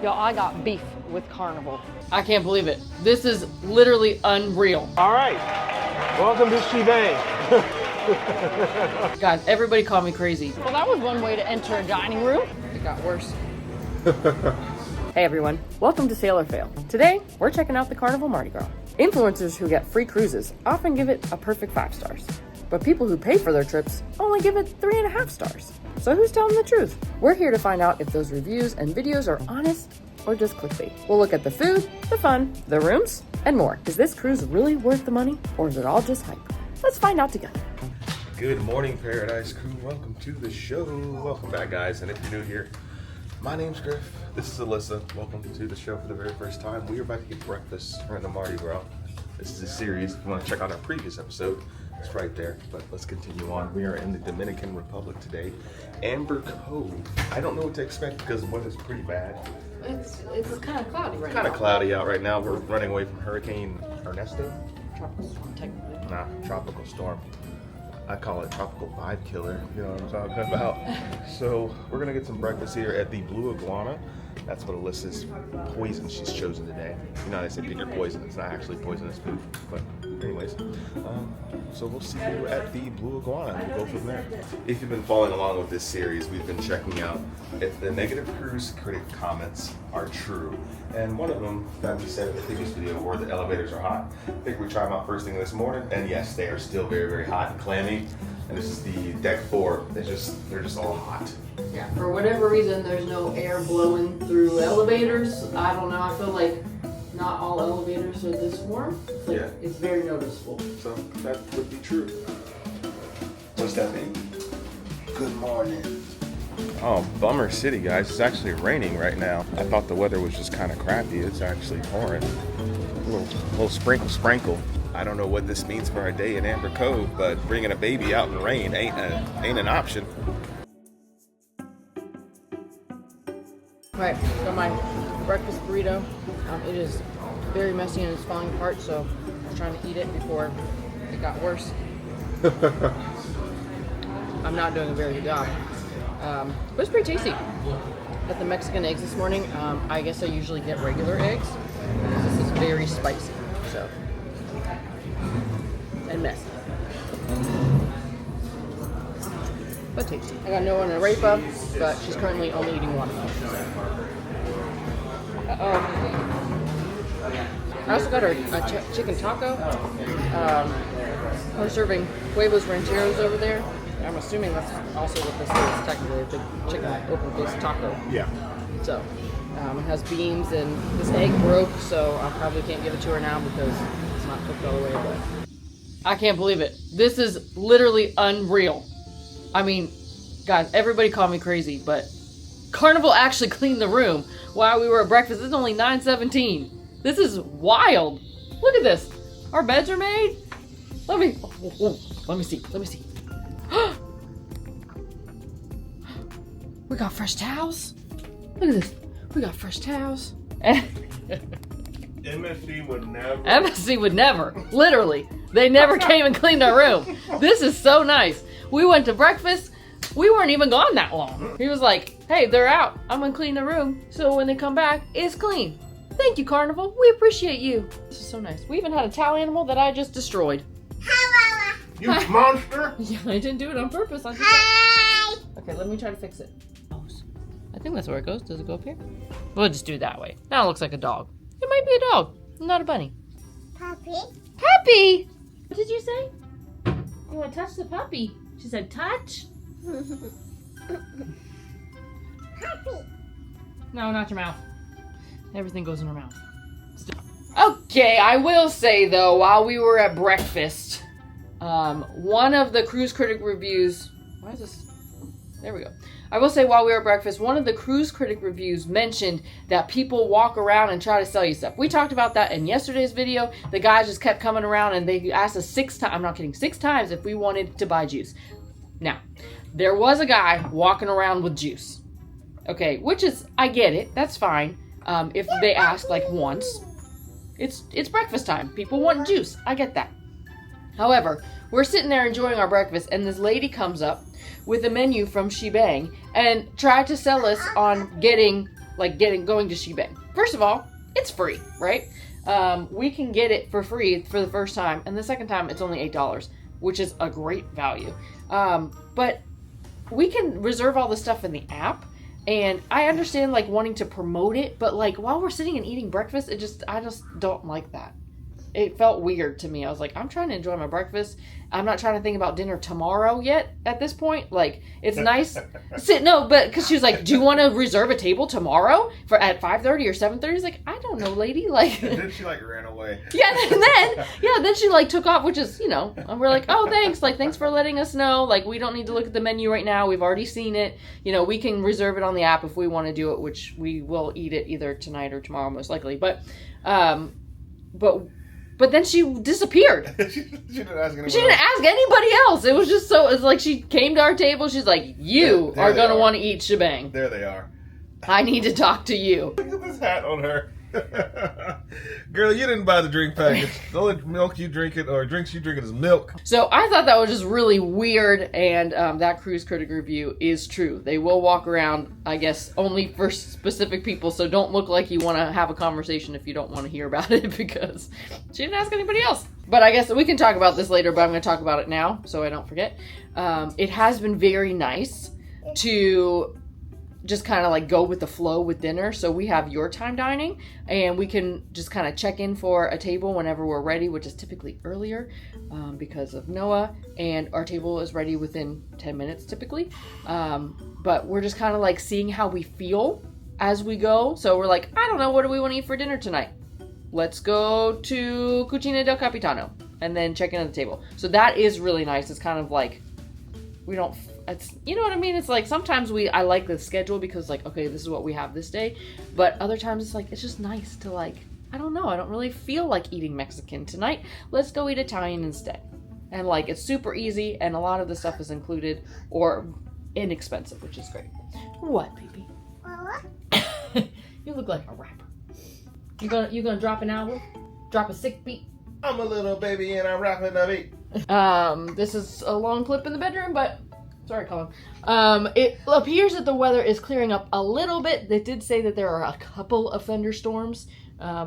Yo, I got beef with Carnival. I can't believe it. This is literally unreal. All right, welcome to Shebang. Guys, everybody call me crazy. Well, that was one way to enter a dining room. It got worse. Hey everyone, welcome to Sail or Fail. Today, we're checking out the Carnival Mardi Gras. Influencers who get free cruises often give it a perfect 5 stars. But people who pay for their trips only give it 3.5 stars. So who's telling the truth? We're here to find out if those reviews and videos are honest or just clickbait. We'll look at the food, the fun, the rooms, and more. Is this cruise really worth the money, or is it all just hype? Let's find out together. Good morning, Paradise Crew. Welcome to the show. Welcome back, guys. And if you're new here, my name's Griff. This is Alyssa. Welcome to the show for the very first time. We are about to get breakfast. We're in the Mardi Gras. This is a series. If you want to check out our previous episode, it's right there. But let's continue on. We are in the Dominican Republic today. Amber Cove. I don't know what to expect because the weather's pretty bad. It's kind of cloudy right now. Kind of cloudy out right now. We're running away from Hurricane Ernesto. Tropical storm, technically. Nah, tropical storm. I call it tropical vibe killer, you know what I'm talking about. So we're gonna get some breakfast here at the Blue Iguana. That's what Alyssa's poison she's chosen today. You know, they say pick your poison. It's not actually poisonous food, but anyways. So we'll see you at the Blue Iguana. We'll go from there. If you've been following along with this series, we've been checking out if the negative cruise critic comments are true. And one of them that we said in the previous video were the elevators are hot. I think we tried them out first thing this morning, and yes, they are still very, very hot and clammy. And this is the deck 4. They're just all hot. Yeah, for whatever reason, there's no air blowing through elevators. I don't know. I feel like not all elevators are this warm. Yeah. It's very noticeable. So that would be true. What's that mean? Good morning. Oh, bummer city, guys. It's actually raining right now. I thought the weather was just kind of crappy. It's actually pouring. A little sprinkle. I don't know what this means for our day in Amber Cove, but bringing a baby out in rain ain't an option. Right, so my breakfast burrito, it is very messy and it's falling apart, so I was trying to eat it before it got worse. I'm not doing a very good job. But it's pretty tasty. Got the Mexican eggs this morning. I guess I usually get regular eggs, because this is very spicy, so. And messy. But tasty. I got no one in Arepa, but she's currently only eating one. I also got her a chicken taco. We're serving huevos rancheros over there. I'm assuming that's also what this is, technically, a big chicken open-faced taco. Yeah. So, it has beans, and this egg broke, so I probably can't give it to her now because it's not cooked all the way, but I can't believe it. This is literally unreal. I mean, guys, everybody call me crazy, but Carnival actually cleaned the room while we were at breakfast. It's only 9:17. This is wild. Look at this. Our beds are made. Let me see. We got fresh towels. Look at this. We got fresh towels. MSC would never. Literally. They never came and cleaned our room. This is so nice. We went to breakfast. We weren't even gone that long. He was like, hey, they're out. I'm going to clean the room. So when they come back, it's clean. Thank you, Carnival. We appreciate you. This is so nice. We even had a towel animal that I just destroyed. You monster! Yeah, I didn't do it on purpose. Hi! Okay, let me try to fix it. I think that's where it goes. Does it go up here? We'll just do it that way. Now it looks like a dog. It might be a dog, not a bunny. Puppy. Puppy! What did you say? You want to touch the puppy? She said, touch? Puppy. No, not your mouth. Everything goes in her mouth. Okay, I will say though, while we were at breakfast, one of the cruise critic reviews, why is this? There we go. I will say while we were at breakfast, one of the cruise critic reviews mentioned that people walk around and try to sell you stuff. We talked about that in yesterday's video. The guys just kept coming around and they asked us 6 times, I'm not kidding, 6 times if we wanted to buy juice. Now, there was a guy walking around with juice. Okay, which is, I get it, that's fine. If they ask like once, it's breakfast time. People want juice, I get that. However, we're sitting there enjoying our breakfast and this lady comes up with a menu from Shebang and tried to sell us on getting like going to Shebang. First of all, it's free, right? We can get it for free for the first time, and the second time it's only $8, which is a great value. But we can reserve all the stuff in the app, and I understand like wanting to promote it, but like while we're sitting and eating breakfast, I just don't like that. It felt weird to me. I was like, I'm trying to enjoy my breakfast. I'm not trying to think about dinner tomorrow yet at this point. Like, it's nice. Because she was like, do you want to reserve a table tomorrow at 5:30 or 7:30? He's like, I don't know, lady. Like, And then she like ran away. Yeah, then she like took off, which is, and we're like, oh, thanks. Like, thanks for letting us know. Like, we don't need to look at the menu right now. We've already seen it. We can reserve it on the app if we want to do it, which we will eat it either tonight or tomorrow, most likely. But then she disappeared. She didn't ask anybody. She didn't ask anybody else. It was just it's like she came to our table. She's like, you are going to want to eat Shebang. There they are. I need to talk to you. Look at this hat on her. Girl, you didn't buy the drink package. The only milk you drink it, or drinks you drink it, is milk. So I thought that was just really weird, and that cruise critic review is true. They will walk around, I guess, only for specific people, so don't look like you want to have a conversation if you don't want to hear about it, because she didn't ask anybody else. But I guess we can talk about this later, but I'm going to talk about it now, so I don't forget. It has been very nice to just kind of like go with the flow with dinner. So we have your time dining, and we can just kind of check in for a table whenever we're ready, which is typically earlier because of Noah, and our table is ready within 10 minutes typically. But we're just kind of like seeing how we feel as we go. So we're like, I don't know, what do we want to eat for dinner tonight? Let's go to Cucina del Capitano and then check in at the table. So that is really nice. It's kind of like, it's, you know what I mean? It's like sometimes I like the schedule because like, okay, this is what we have this day. But other times it's like, it's just nice to like, I don't know, I don't really feel like eating Mexican tonight. Let's go eat Italian instead. And like, it's super easy, and a lot of the stuff is included or inexpensive, which is great. What, baby? You look like a rapper. You gonna drop an album? Drop a sick beat? I'm a little baby and I'm rapping a beat. This is a long clip in the bedroom, but sorry, Colin. It appears that the weather is clearing up a little bit. They did say that there are a couple of thunderstorms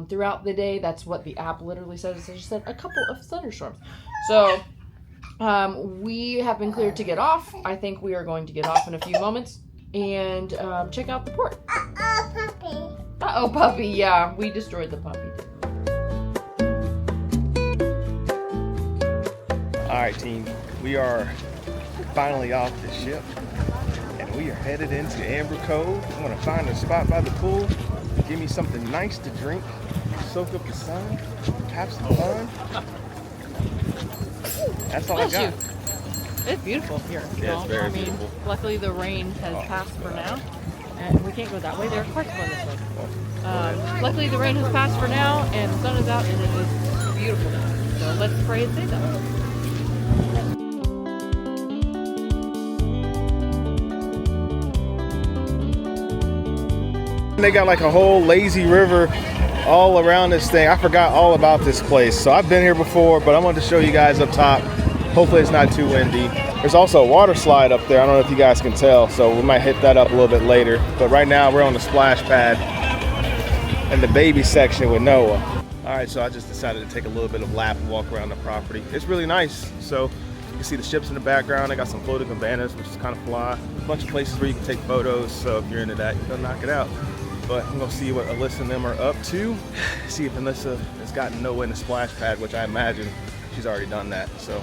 throughout the day. That's what the app literally says. It just said a couple of thunderstorms. So we have been cleared to get off. I think we are going to get off in a few moments and check out the port. Puppy. Uh-oh, puppy. Yeah, we destroyed the puppy. Alright team, we are finally off the ship and we are headed into Amber Cove. I'm going to find a spot by the pool, give me something nice to drink, soak up the sun, have some fun. That's all I got. It's beautiful here. Yeah, it's very beautiful. Luckily the rain has passed for now. And we can't go that way. There are cars going this way. Luckily the rain has passed for now, and the sun is out, and it is beautiful now. So let's pray and say that. They got like a whole lazy river all around this thing. I forgot all about this place. So I've been here before, but I wanted to show you guys up top. Hopefully it's not too windy. There's also a water slide up there. I don't know if you guys can tell, so we might hit that up a little bit later. But right now we're on the splash pad in the baby section with Noah. All right, so I just decided to take a little bit of lap and walk around the property. It's really nice. So you can see the ships in the background. I got some floating cabanas, which is kind of fly. A bunch of places where you can take photos. So if you're into that, you can knock it out. But I'm gonna see what Alyssa and them are up to. See if Alyssa has gotten Noah in the splash pad, which I imagine she's already done that. So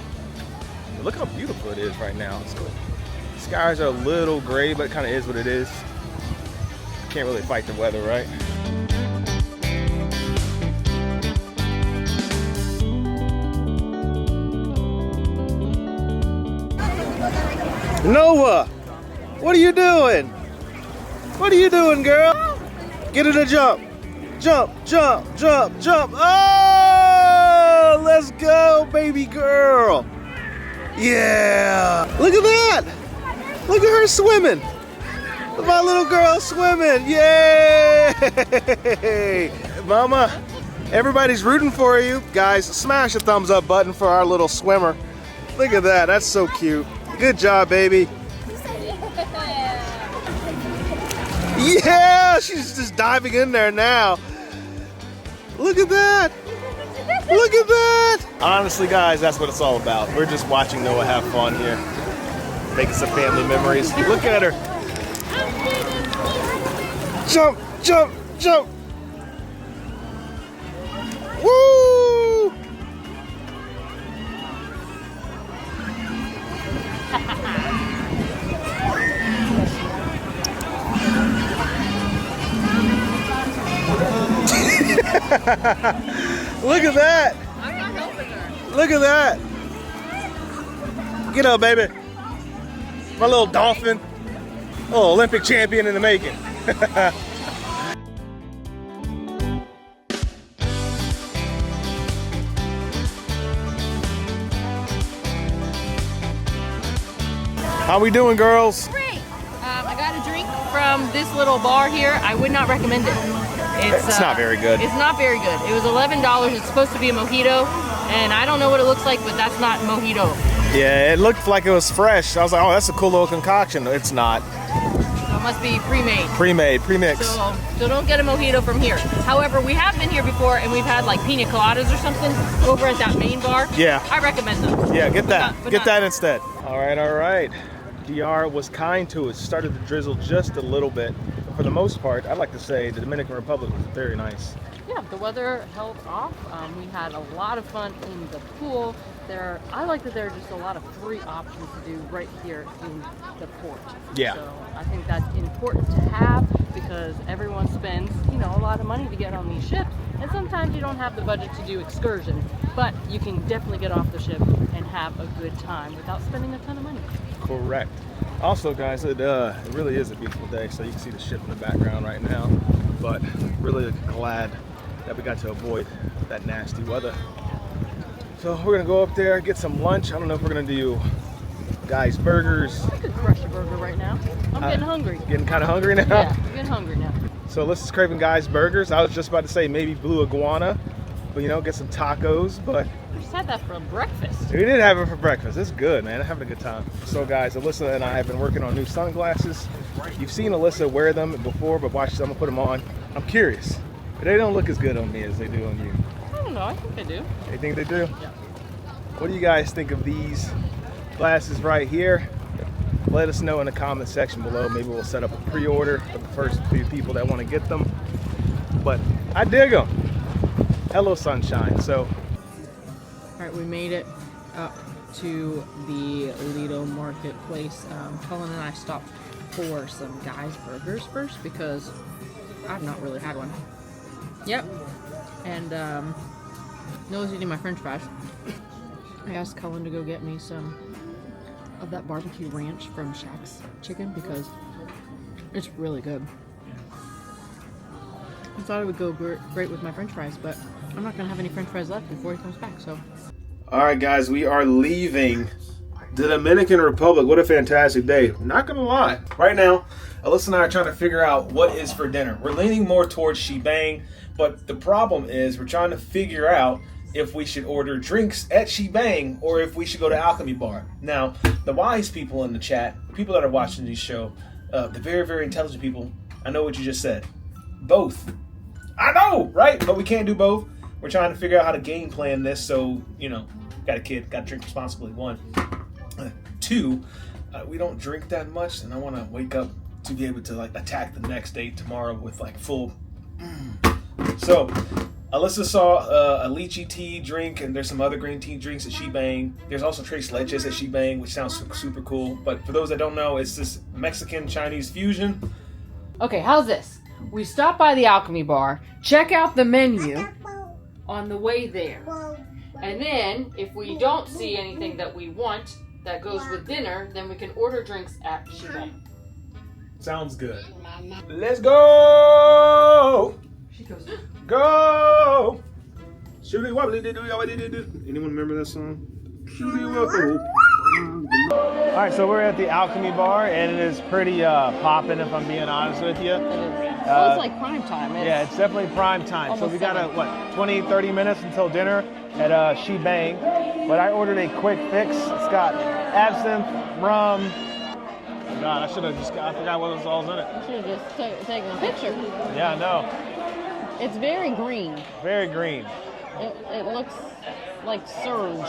look how beautiful it is right now. So, the skies are a little gray, but it kind of is what it is. Can't really fight the weather, right? Noah, what are you doing? What are you doing, girl? Get her to jump. Jump, jump, jump, jump. Oh, let's go, baby girl. Yeah. Look at that. Look at her swimming. Look at my little girl swimming. Yay. Mama, everybody's rooting for you. Guys, smash the thumbs up button for our little swimmer. Look at that. That's so cute. Good job, baby. Yeah, she's just diving in there now. Look at that. Look at that. Honestly, guys, that's what it's all about. We're just watching Noah have fun here. Making some family memories. Look at her. Jump, jump, jump. Woo! Look at that. I'm not helping her. Look at that. Get up, baby. My little dolphin. Oh, Olympic champion in the making. How we doing, girls? Great. I got a drink from this little bar here. I would not recommend it. It's not very good. It's not very good. It was $11. It's supposed to be a mojito, and I don't know what it looks like, but that's not mojito. Yeah, it looked like it was fresh. I was like, oh, that's a cool little concoction. It's not. So it must be pre-made. Pre-made, pre-mixed. So don't get a mojito from here. However, we have been here before, and we've had like pina coladas or something over at that main bar. Yeah. I recommend them. Yeah, get that. But Get not- that instead. All right. DR was kind to us. Started to drizzle just a little bit. But for the most part, I'd like to say the Dominican Republic was very nice. Yeah, the weather held off. We had a lot of fun in the pool. I like that there are just a lot of free options to do right here in the port. Yeah. So I think that's important to have because everyone spends, a lot of money to get on these ships, and sometimes you don't have the budget to do excursions, but you can definitely get off the ship and have a good time without spending a ton of money. Correct. Also, guys, it really is a beautiful day. So you can see the ship in the background right now. But really glad that we got to avoid that nasty weather. So we're gonna go up there, get some lunch. I don't know if we're gonna do guys burgers. I could crush a burger right now. I'm getting hungry. Getting kind of hungry now? Yeah, I'm getting hungry now. So Alyssa's craving guys burgers. I was just about to say maybe blue iguana, but get some tacos. But We just had that for breakfast. we did have it for breakfast. It's good, man. I'm having a good time. So guys, Alyssa and I have been working on new sunglasses. You've seen Alyssa wear them before, but watch, I'm gonna put them on. I'm curious. They don't look as good on me as they do on you. I don't know, I think I do. You think they do? Yeah. What do you guys think of these glasses right here? Let us know in the comment section below. Maybe we'll set up a pre-order for the first few people that want to get them. But I dig them. Hello, sunshine. So, All right, we made it up to the Lido Marketplace. Cullen and I stopped for some guys burgers first because I've not really had one. Yep. And Noah's eating my french fries. I asked Cullen to go get me some of that barbecue ranch from Shaq's Chicken because it's really good. I thought it would go great with my french fries, but I'm not gonna have any french fries left before he comes back, so. all right, guys, we are leaving the Dominican Republic. What a fantastic day. Not gonna lie. Right now, Alyssa and I are trying to figure out what is for dinner. We're leaning more towards Shebang, but the problem is we're trying to figure out if we should order drinks at Shebang or if we should go to Alchemy Bar. Now, the wise people in the chat, people that are watching this show, the very, very intelligent people, I know what you just said. Both. I know, right? But we can't do both. We're trying to figure out how to game plan this so, got a kid, got to drink responsibly, 1. 2, we don't drink that much, and I want to wake up to be able to attack the next day tomorrow with full. So, Alyssa saw a lychee tea drink, and there's some other green tea drinks at Shebang. There's also tres leches at Shebang, which sounds super cool. But for those that don't know, it's this Mexican-Chinese fusion. Okay, how's this? We stop by the Alchemy Bar, check out the menu on the way there. And then, if we don't see anything that we want that goes with dinner, then we can order drinks at Shebang. Sounds good. Let's go! She goes, Go! Anyone remember that song? Alright, so we're at the Alchemy Bar, and it is pretty popping, if I'm being honest with you. So it's like prime time. Yeah, it's definitely prime time. So Almost we got 7. 20, 30 minutes until dinner at Shebang. But I ordered a quick fix. It's got absinthe, rum, God, I forgot what was all in it. You should have just taken a picture. Yeah, I know. It's very green. Very green. It looks like Surge.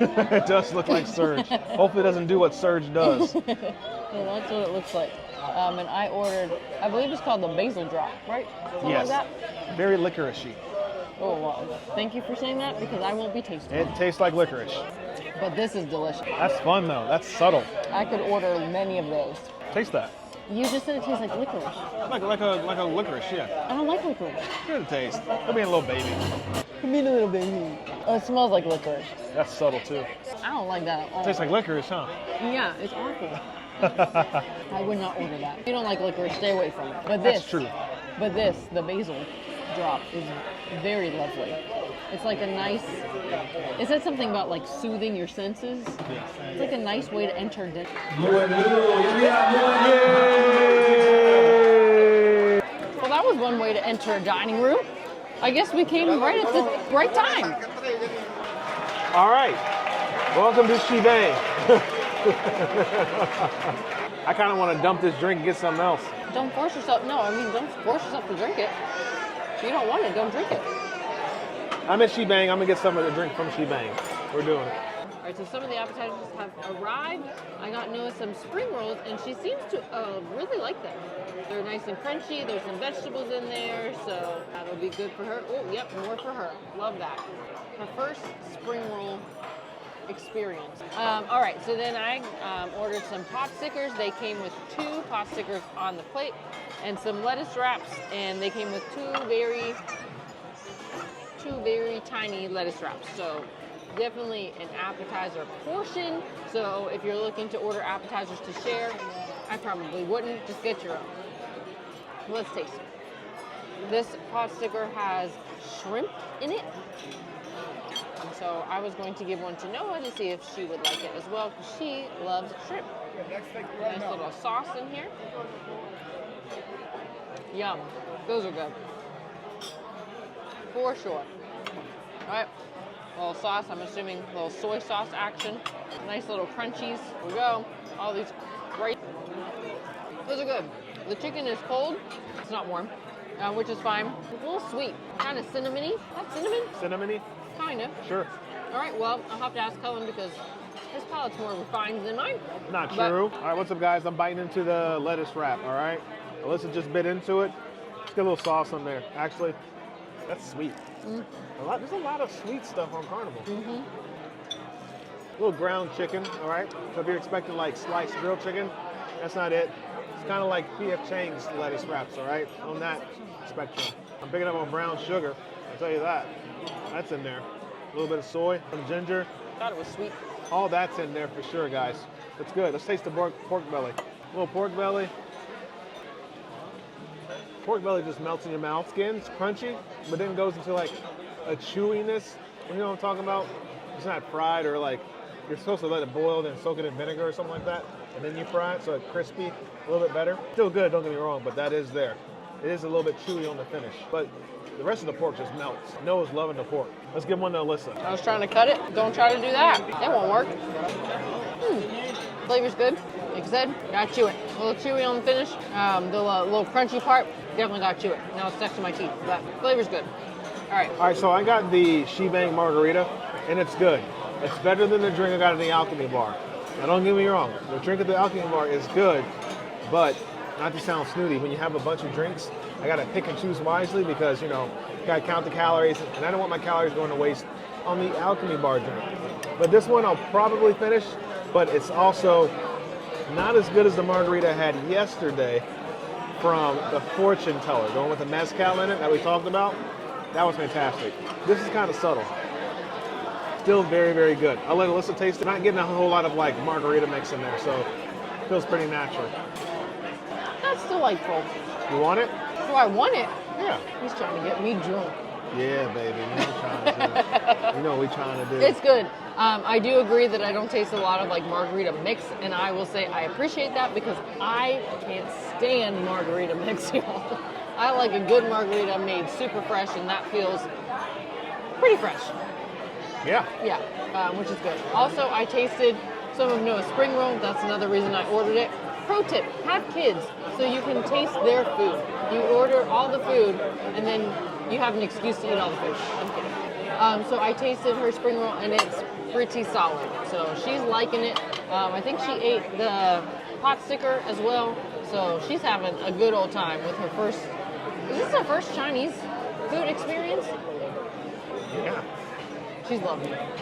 It does look like Surge. Hopefully it doesn't do what Surge does. So that's what it looks like. And I ordered, I believe it's called the basil drop, right? Something Yes. like that. Very licorice-y. Oh, wow. Thank you for saying that because I won't be tasting it. It tastes like licorice. But this is delicious. That's fun though. That's subtle. I could order many of those. Taste that. You just said it tastes like licorice. Like a licorice, yeah. I don't like licorice. Good taste. Could be a little baby. Give me a little baby. Oh, it smells like licorice. That's subtle too. I don't like that at all. Tastes like licorice, huh? Yeah, it's awful. I would not order that. If you don't like licorice, stay away from it. But That's true. But this, the basil drop, is very lovely. It's like a nice, it said something about like soothing your senses. It's like a nice way to enter dinner. Well, that was one way to enter a dining room. I guess we came right at the right time. All right. Welcome to Shebang. I kind of want to dump this drink and get something else. Don't force yourself. No, I mean, don't force yourself to drink it. If you don't want it, don't drink it. I'm at Shebang. I'm going to get some of the drink from Shebang. We're doing it. All right, so some of the appetizers have arrived. I got Noah some spring rolls, and she seems to really like them. They're nice and crunchy. There's some vegetables in there, so that'll be good for her. Oh, yep, more for her. Love that. Her first spring roll experience. All right, so then I ordered some pot stickers. They came with 2 pot stickers on the plate and some lettuce wraps, and they came with two very tiny lettuce wraps. So definitely an appetizer portion. So if you're looking to order appetizers to share, I probably wouldn't. Just get your own. Let's taste it. This pot sticker has shrimp in it. So I was going to give one to Noah to see if she would like it as well, because she loves shrimp. Nice little sauce in here. Yum. Those are good. For sure. All right. Little sauce, I'm assuming a little soy sauce action. Nice little crunchies. Here we go. All these great. Those are good. The chicken is cold. It's not warm, which is fine. It's a little sweet. Kind of cinnamony. That's cinnamon? Cinnamony? Kind of. Sure. All right, well, I'll have to ask Cullen because his palate's more refined than mine. Not true. All right, what's up, guys? I'm biting into the lettuce wrap, all right? Alyssa just bit into it. Let's get a little sauce on there. Actually, that's sweet. There's a lot of sweet stuff on Carnival. A little ground chicken, all right? So if you're expecting like sliced grilled chicken, that's not it. It's kind of like P.F. Chang's lettuce wraps, all right? On that spectrum. I'm picking up on brown sugar, I'll tell you that. That's in there. A little bit of soy, some ginger. Thought it was sweet. All that's in there for sure, guys. It's good. Let's taste the pork belly. A little pork belly. Pork belly just melts in your mouth. Skin's crunchy, but then goes into like a chewiness. You know what I'm talking about? It's not fried or like, you're supposed to let it boil, then soak it in vinegar or something like that, and then you fry it so it's crispy, a little bit better. Still good, don't get me wrong, but that is there. It is a little bit chewy on the finish, but the rest of the pork just melts. Noah's loving the pork. Let's give one to Alyssa. I was trying to cut it. Don't try to do that. That won't work. Flavor's good. Like I said, gotta chew it. A little chewy on the finish. The little crunchy part, definitely gotta chew it. Now it's stuck to my teeth, but flavor's good. All right. All right, so I got the Shebang margarita, and it's good. It's better than the drink I got at the Alchemy Bar. Now don't get me wrong, the drink at the Alchemy Bar is good, but not to sound snooty, when you have a bunch of drinks, I gotta pick and choose wisely because, you know, you gotta count the calories, and I don't want my calories going to waste on the Alchemy Bar drink. But this one I'll probably finish, but it's also not as good as the margarita I had yesterday from the Fortune Teller, the one with the mezcal in it that we talked about. That was fantastic. This is kind of subtle. Still very, very good. I'll let Alyssa taste it. Not getting a whole lot of like margarita mix in there, so it feels pretty natural. That's delightful. You want it? Do I want it? Yeah. He's trying to get me drunk. Yeah, baby. You know what we're trying to do. You know what we're trying to do. It's good. I do agree that I don't taste a lot of like margarita mix, and I will say I appreciate that because I can't stand margarita mix, y'all. I like a good margarita made super fresh, and that feels pretty fresh. Yeah. Yeah, which is good. Also, I tasted some of Noah's spring roll. That's another reason I ordered it. pro tip, have kids so you can taste their food. You order all the food and then you have an excuse to eat all the food. I'm kidding. So I tasted her spring roll and it's pretty solid. So she's liking it. I think she ate the pot sticker as well. So she's having a good old time with her first, is this her first Chinese food experience? Yeah. She's loving it.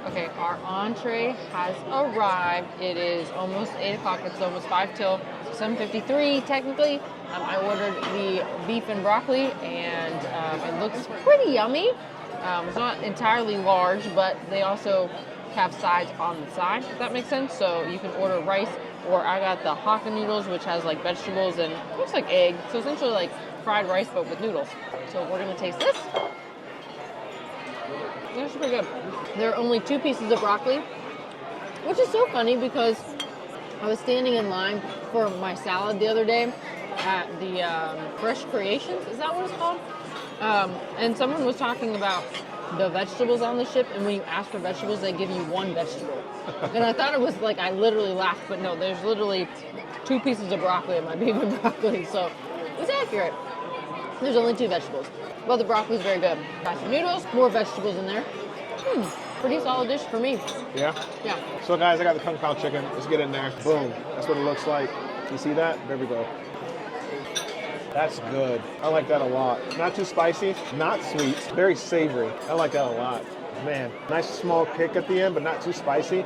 Okay, our entree has arrived. It is almost 8 o'clock. It's almost 5 till 7:53 technically. I ordered the beef and broccoli and it looks pretty yummy. It's not entirely large, but they also have sides on the side, if that makes sense. So you can order rice, or I got the Hakka noodles, which has like vegetables and looks like egg. So essentially like fried rice, but with noodles. So we're gonna taste this. It's pretty good. There are only 2 pieces of broccoli, which is so funny because I was standing in line for my salad the other day at the Fresh Creations, is that what it's called? And someone was talking about the vegetables on the ship, and when you ask for vegetables, they give you 1 vegetable. And I thought it was like, I literally laughed, but no, there's literally 2 pieces of broccoli in my beef and broccoli, so it's accurate. There's only 2 vegetables. Well, the broccoli's very good. Got some noodles, more vegetables in there. Pretty solid dish for me. Yeah? Yeah. So guys, I got the Kung Pao chicken. Let's get in there. Boom. That's what it looks like. You see that? There we go. That's good. I like that a lot. Not too spicy, not sweet, very savory. I like that a lot. Man, nice small kick at the end, but not too spicy.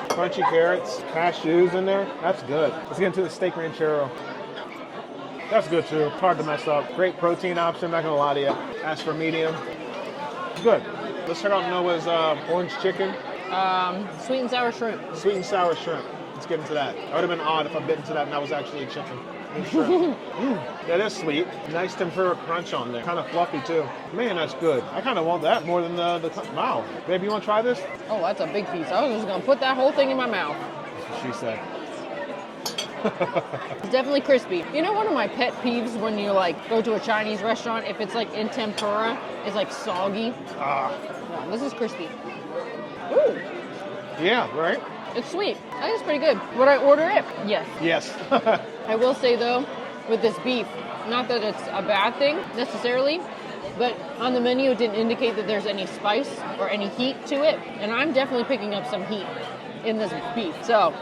Crunchy carrots, cashews in there. That's good. Let's get into the steak ranchero. That's good too. Hard to mess up. Great protein option, not gonna lie to you. As for medium, good. Let's check out Noah's orange chicken. Sweet and sour shrimp. Sweet and sour shrimp. Let's get into that. That would have been odd if I bit into that and that was actually a chicken. And shrimp. That is sweet. Nice tempura crunch on there. Kind of fluffy too. Man, that's good. I kind of want that more than the wow. Baby, you want to try this? Oh, that's a big piece. I was just gonna put that whole thing in my mouth. That's what she said. It's definitely crispy. You know, one of my pet peeves when you like go to a Chinese restaurant, if it's like in tempura, it's like soggy. Ah. Yeah, this is crispy. Ooh, Yeah, right? it's sweet. I think it's pretty good. Would I order it? Yes. Yes. I will say though, with this beef, not that it's a bad thing necessarily, but on the menu it didn't indicate that there's any spice or any heat to it, and I'm definitely picking up some heat in this beef. So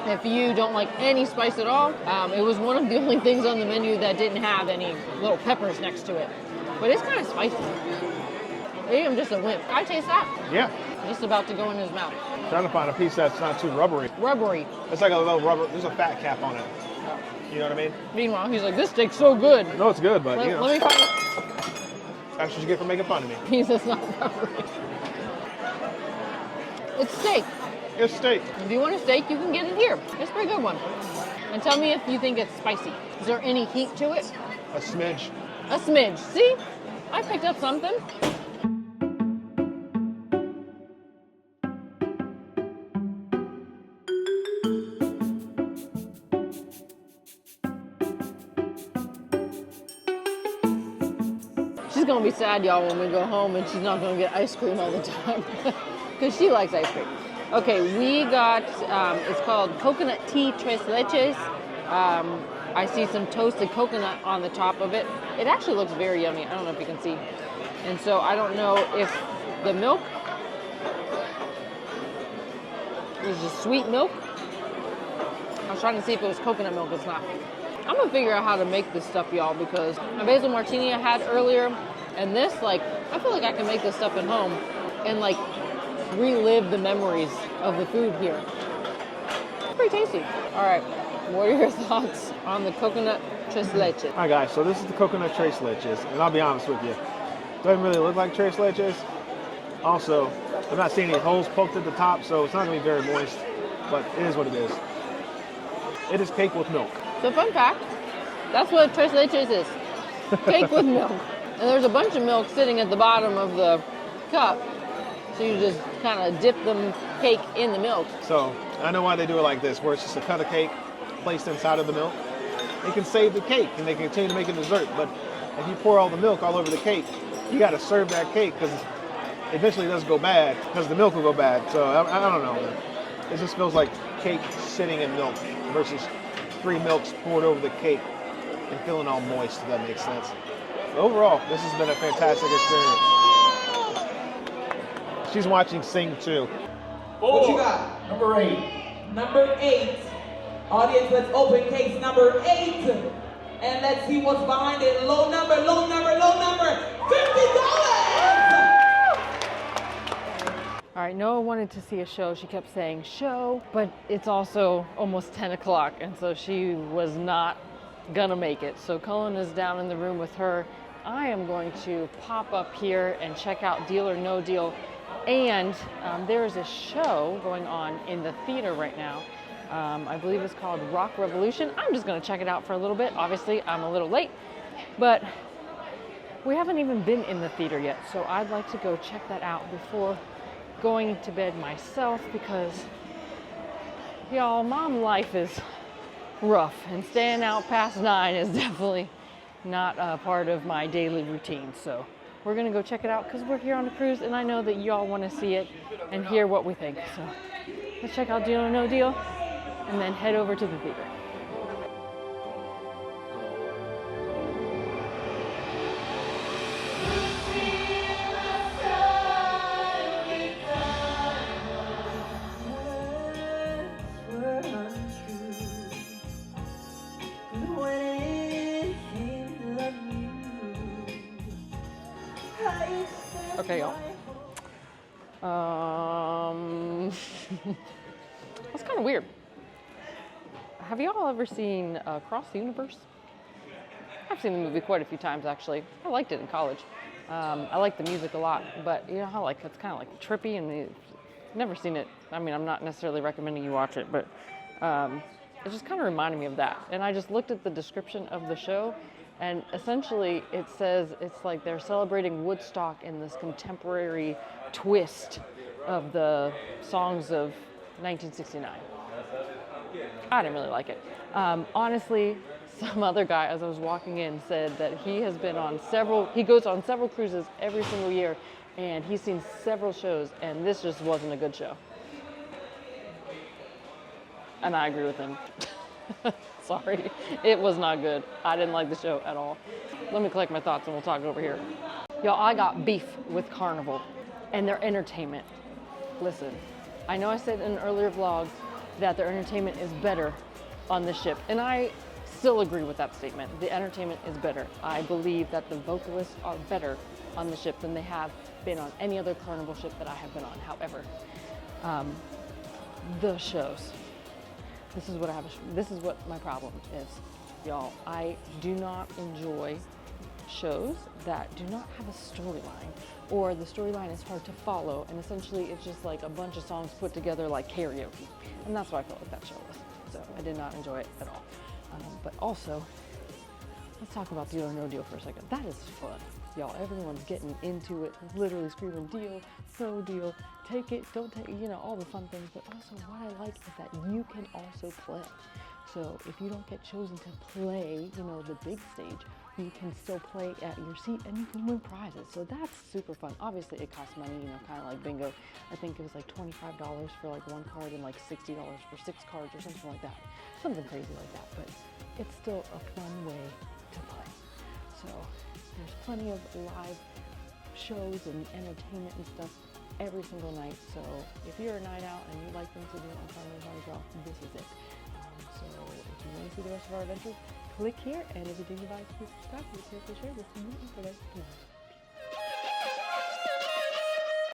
if you don't like any spice at all, it was one of the only things on the menu that didn't have any little peppers next to it. But it's kind of spicy. Maybe I'm just a wimp. I taste that. Yeah. Just about to go in his mouth. Trying to find a piece that's not too rubbery. Rubbery. It's like a little rubber. There's a fat cap on it. You know what I mean? Meanwhile, he's like, this steak's so good. No, it's good, but you know. Let me find That's what you get for making fun of me. a piece that's not rubbery. It's steak. It's steak. If you want a steak, you can get it here. It's a pretty good one. And tell me if you think it's spicy. Is there any heat to it? A smidge. A smidge. See? I picked up something. She's gonna be sad, y'all, when we go home and she's not gonna get ice cream all the time. Because she likes ice cream. Okay, we got, it's called coconut tea tres leches. I see some toasted coconut on the top of it. It actually looks very yummy. I don't know if you can see. And so I don't know if the milk is just sweet milk. I was trying to see if it was coconut milk. It's not. I'm gonna figure out how to make this stuff, y'all, because my basil martini I had earlier, and this, like, I feel like I can make this stuff at home and like relive the memories of the food here. It's pretty tasty. All right, what are your thoughts on the coconut tres leches? Hi guys, so this is the coconut tres leches, and I'll be honest with you, doesn't really look like tres leches. Also, I'm not seeing any holes poked at the top, so it's not gonna be very moist, but it is what it is. It is cake with milk. So fun fact, that's what tres leches is. Cake with milk. And there's a bunch of milk sitting at the bottom of the cup. So you just kind of dip the cake in the milk. So I know why they do it like this, where it's just a cut of cake placed inside of the milk. They can save the cake and they can continue to make a dessert, but if you pour all the milk all over the cake, you got to serve that cake because eventually it does go bad because the milk will go bad. So I don't know, man. It just feels like cake sitting in milk versus 3 milks poured over the cake and feeling all moist, if that makes sense. But overall, this has been a fantastic experience. She's watching Sing too. What you got? Number 8. Number 8. Audience, let's open case number 8. And let's see what's behind it. Low number, low number, low number. $50! All right, Noah wanted to see a show. She kept saying show, but it's also almost 10 o'clock, and so she was not gonna make it. So Cullen is down in the room with her. I am going to pop up here and check out Deal or No Deal. And there is a show going on in the theater right now. I believe it's called Rock Revolution. I'm just gonna check it out for a little bit. Obviously, I'm a little late, but we haven't even been in the theater yet. So I'd like to go check that out before going to bed myself because, y'all, mom life is rough and staying out past 9 is definitely not a part of my daily routine. So we're gonna go check it out because we're here on a cruise and I know that y'all wanna see it and hear what we think. So let's check out Deal or No Deal and then head over to the theater. Okay, y'all. That's kind of weird. Have y'all ever seen Across the Universe? I've seen the movie quite a few times, actually. I liked it in college. I like the music a lot, but you know how like it's kind of like trippy and I've never seen it. I mean, I'm not necessarily recommending you watch it, but it just kind of reminded me of that. And I just looked at the description of the show, and essentially it says it's like they're celebrating Woodstock in this contemporary twist of the songs of 1969. I didn't really like it. Honestly, some other guy, as I was walking in, said that he goes on several cruises every single year, and he's seen several shows, and this just wasn't a good show. And I agree with him. Sorry, it was not good. I didn't like the show at all. Let me collect my thoughts and we'll talk over here. Y'all, I got beef with Carnival and their entertainment. Listen, I know I said in earlier vlogs that their entertainment is better on the ship, and I still agree with that statement. The entertainment is better. I believe that the vocalists are better on the ship than they have been on any other Carnival ship that I have been on. However, the shows. This is what my problem is, y'all. I do not enjoy shows that do not have a storyline, or the storyline is hard to follow, and essentially it's just like a bunch of songs put together like karaoke. And that's what I felt like that show was. So I did not enjoy it at all. But also, let's talk about Deal or No Deal for a second. That is fun. Y'all, everyone's getting into it, literally screaming deal, no deal, take it, don't take it, you know, all the fun things. But also what I like is that you can also play. So if you don't get chosen to play, you know, the big stage, you can still play at your seat and you can win prizes. So that's super fun. Obviously it costs money, you know, kind of like bingo. I think it was like $25 for like one card and like $60 for 6 cards or something like that. Something crazy like that, but it's still a fun way to play. So there's plenty of live shows and entertainment and stuff every single night. So if you're a night out and you like things to do on Carnival as well, this is it. So if you want to see the rest of our adventures, click here, and if you do, you like to subscribe, please share this video today.